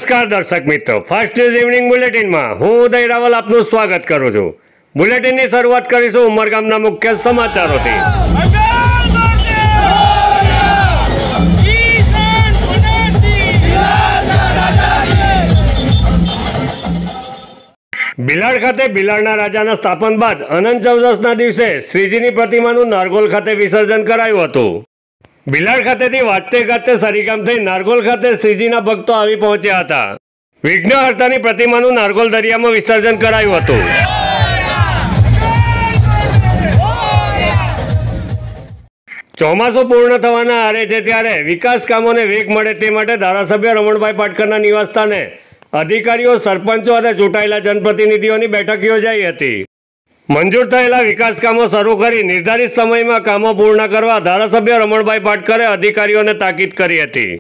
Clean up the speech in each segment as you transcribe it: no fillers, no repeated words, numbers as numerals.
નમસ્કાર દર્શક મિત્રો, ફર્સ્ટ ન્યૂઝ ઇવનિંગ બુલેટિનમાં હું ઉદય રાવલ આપનું સ્વાગત કરું છું। બુલેટિનની શરૂઆત કરીશું ઉમરગામના મુખ્ય સમાચારોથી। ભિલાડ ખાતે ભિલાડના રાજાના સ્થાપન બાદ અનંત ચૌદસના દિવસે શ્રીજીની પ્રતિમાનું નારગોલ ખાતે વિસર્જન કરાયું હતું। ભિલાડ ખાતેથી વાજતે ગાજતે સરીગામ થઈ નારગોલ ખાતે શ્રીજીના ભક્તો આવી પહોંચ્યા હતા। વિઘ્નહર્તાની પ્રતિમાનું નારગોલ દરિયામાં વિસર્જન કરાયું હતું। ચોમાસું પૂર્ણ થવાના આરે છે ત્યારે વિકાસ કામોને વેગ મળે તે માટે ધારાસભ્ય રમણભાઈ પાટકરના નિવાસસ્થાને અધિકારીઓ, સરપંચો અને ચૂંટાયેલા જનપ્રતિનિધિઓની બેઠક યોજાઈ હતી। મંજૂર થયેલા વિકાસ કામો શરૂ કરી નિર્ધારિત સમયમાં કામો પૂર્ણ કરવા ધારાસભ્ય રમણભાઈ પાટકરે અધિકારીઓને તાકીદ કરી હતી।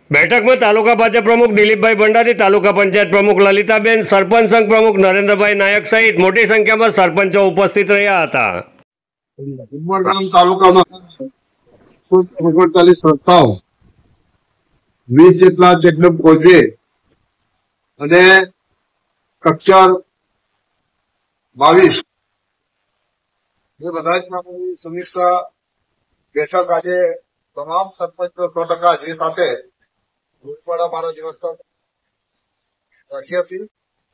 બેઠકમાં તાલુકા ભાજપ પ્રમુખ દિલીપભાઈ ભંડારી, તાલુકા પંચાયત પ્રમુખ લલિતાબેન, સરપંચ સંઘ પ્રમુખ નરેન્દ્રભાઈ નાયક સહિત મોટી સંખ્યામાં સરપંચો ઉપસ્થિત રહ્યા હતા। ઉમરગામ તાલુકામાં 39 સંસ્થાઓ 20 જેટલા ચેકડેમ પ્રોજેક્ટ અને કક્ષર 22 એ બધા જ કામોની સમીક્ષા બેઠક આજે તમામ સરપંચો 100% હાજરી સાથે ગુરુવાડા મારા દિવસ રાખી હતી।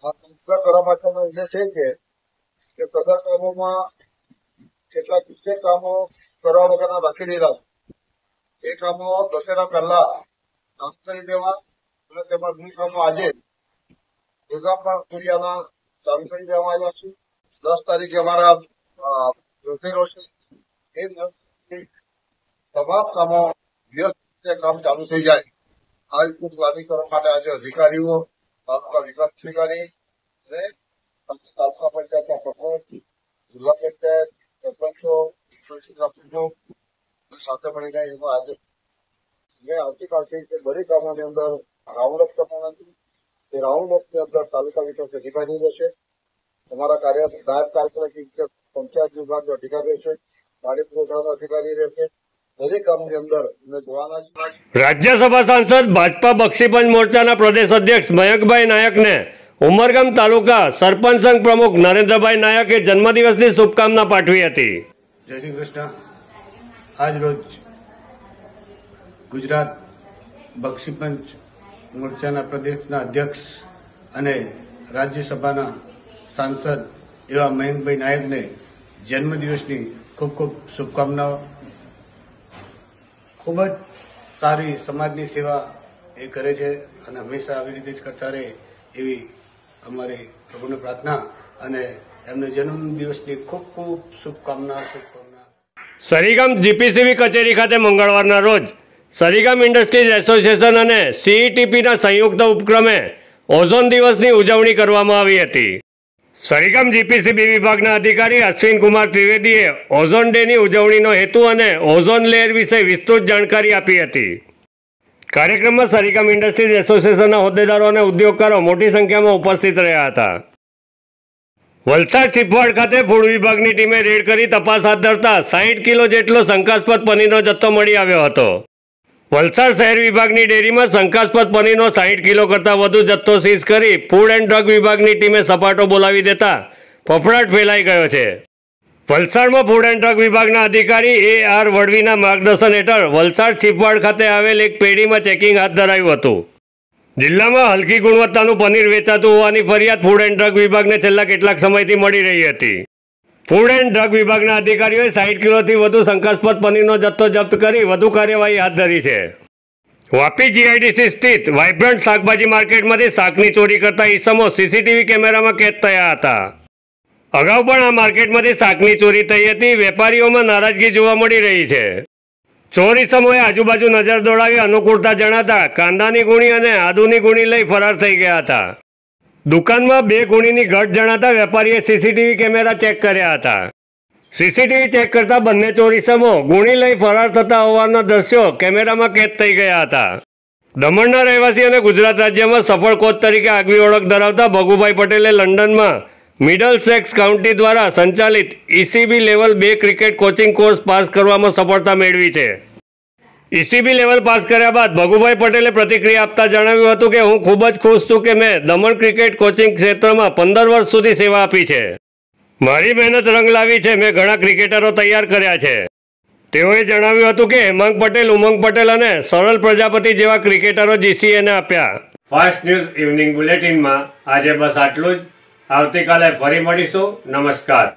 આ સમીક્ષા કરવા માટેનો ઉદ્દેશ એ છે કે સદર કામોમાં કેટલાક વિશેષ કામો કરવા વગરના રાખી દીધા એ કામો દશેરા પહેલા કામ કરી દેવા અને તેમાં 2 કામો આજે પૂરિયાના ચાલુ કરી દેવામાં આવ્યા છે। 10 તારીખે અમારા રોજેરો છે એ તમામ કામો વ્યવસ્થિત કામ ચાલુ થઈ જાય આ રીતનું પ્લાનિંગ કરવા માટે આજે અધિકારીઓ, તાલુકા વિકાસ અધિકારી અને તાલુકા પંચાયતના પ્રમુખ, જિલ્લા પંચાયત, સરપંચો, સાથે મળીને એમાં આજે આવતીકાલથી બધી કામોની અંદર રાઉન્ડ અપ કરવાના છે। એ રાઉન્ડ અપ ની અંદર તાલુકા વિકાસ અધિકારી રહેશે, તમારા નાયબ કાર્યપાલક પંચાયત વિભાગ અધિકારી રહેશે, પાણી પુરવઠાના અધિકારી રહેશે। દરેક કામની અંદર જોવાના છે। રાજ્યસભા સાંસદ ભાજપા બક્ષીપંચ મોરચાના પ્રદેશ અધ્યક્ષ મયંકભાઈ નાયકને ઉમરગામ તાલુકા સરપંચ સંઘ પ્રમુખ નરેન્દ્રભાઈ નાયકે જન્મદિવસની શુભકામના પાઠવી હતી। જય શ્રી કૃષ્ણ। આજ રોજ ગુજરાત બક્ષીપંચ મોરચાના પ્રદેશના અધ્યક્ષ અને રાજ્યસભાના સાંસદ એવા મયંકભાઈ નાયકને જન્મદિવસની ખૂબ ખૂબ શુભકામનાઓ। ખૂબ જ સારી સમાજની સેવા એ કરે છે અને હંમેશા આવી રીતે જ કરતા રહે એવી અમારી પ્રભુને પ્રાર્થના અને એમને જન્મદિવસની ખૂબ ખૂબ શુભકામના। સરીગામ જીપીસીબી કચેરી ખાતે મંગળવારના રોજ સરીગામ ઇન્ડસ્ટ્રીઝ એસોસિએશન અને સીઈટીપીના સંયુક્ત ઉપક્રમે ઓઝોન દિવસની ઉજવણી કરવામાં આવી હતી। સરીગામ જીપીસીબી વિભાગના અધિકારી અશ્વિન કુમાર ત્રિવેદીએ ઓઝોન ડેની ઉજવણીનો હેતુ અને ઓઝોન લેયર વિશે વિસ્તૃત જાણકારી આપી હતી। કાર્યક્રમમાં સરીગામ ઇન્ડસ્ટ્રીઝ એસોસિએશનના હોદ્દેદારો અને ઉદ્યોગકારો મોટી સંખ્યામાં ઉપસ્થિત રહ્યા હતા। વલસાડ ચીપવાડ ખાતે ફૂડ વિભાગની ટીમે રેડ કરી તપાસ હાથ ધરતા 60 કિલો જેટલો શંકાસ્પદ પનીરનો જથ્થો મળી આવ્યો હતો। વલસાડ શહેર વિભાગની ડેરીમાં શંકાસ્પદ પનીરનો 60 કિલો કરતાં વધુ જથ્થો સીઝ કરી ફૂડ એન્ડ ડ્રગ વિભાગની ટીમે સપાટો બોલાવી દેતા ફફડાટ ફેલાઈ ગયો છે। વલસાડમાં ફૂડ એન્ડ ડ્રગ વિભાગના અધિકારી AR વડવીના માર્ગદર્શન હેઠળ વલસાડ ચીપવાડ ખાતે આવેલ એક પેઢીમાં ચેકિંગ હાથ ધરાયું હતું। જિલ્લામાં હલકી ગુણવત્તાનું પનીર વેચાતું હોવાની ફરિયાદ ફૂડ એન્ડ ડ્રગ વિભાગને છેલ્લા કેટલાક સમયથી મળી રહી હતી। ફૂડ એન્ડ ડ્રગ વિભાગના અધિકારીઓએ 60 કિલોથી વધુ શંકાસ્પદ પનીરનો જથ્થો જપ્ત કરી વધુ કાર્યવાહી હાથ ધરી છે। વાપી જીઆઈડીસી સ્થિત વાઇબ્રન્ટ શાકભાજી માર્કેટમાંથી શાકની ચોરી કરતા ઈસમો સીસીટીવી કેમેરામાં કેદ થયા હતા। અગાઉ પણ આ માર્કેટમાંથી શાકની ચોરી થઈ હતી। વેપારીઓમાં નારાજગી જોવા મળી રહી છે। ચોર ઈસમોએ આજુબાજુ નજર દોડાવી અનુકૂળતા જણાતા કાંદાની ગુણી અને આદુની ગુણી લઈ ફરાર થઈ ગયા હતા। દુકાનમાં 2 ગુણીની ઘટ જણાતા વેપારીએ સીસીટીવી કેમેરા ચેક કર્યા હતા। સીસીટીવી ચેક કરતા બંને ચોર ઈસમો ગુણી લઈ ફરાર થતા હોવાના દ્રશ્યો કેમેરામાં કેદ થઈ ગયા હતા। દમણના રહેવાસી અને ગુજરાત રાજ્યમાં સફળ કોચ તરીકે આગવી ઓળખ ધરાવતા ભગુભાઈ પટેલે લંડનમાં મિડલસેક્સ કાઉન્ટી દ્વારા સંચાલિત ECB level 2 cricket coaching course pass કરવામાં સફળતા મેળવી છે। ECB લેવલ પાસ કર્યા બાદ ભગુભાઈ પટેલે પ્રતિક્રિયા આપતા જણાવ્યું હતું કે હું ખૂબ જ ખુશ છું કે મેં દમણ ક્રિકેટ કોચિંગ ક્ષેત્રમાં 15 વર્ષ સુધી સેવા આપી છે. મારી મહેનત રંગ લાવી છે. મેં ઘણા ક્રિકેટરો તૈયાર કર્યા છે. તેઓએ જણાવ્યું હતું કે હેમાંગ પટેલ, ઉમંગ પટેલ અને સરળ પ્રજાપતિ જેવા ક્રિકેટરો GCAને આપ્યા. ફાસ્ટ ન્યૂઝ ઇવનિંગ બુલેટિનમાં આજે બસ આટલું જ. આવતીકાલે ફરી મળીશું. નમસ્કાર.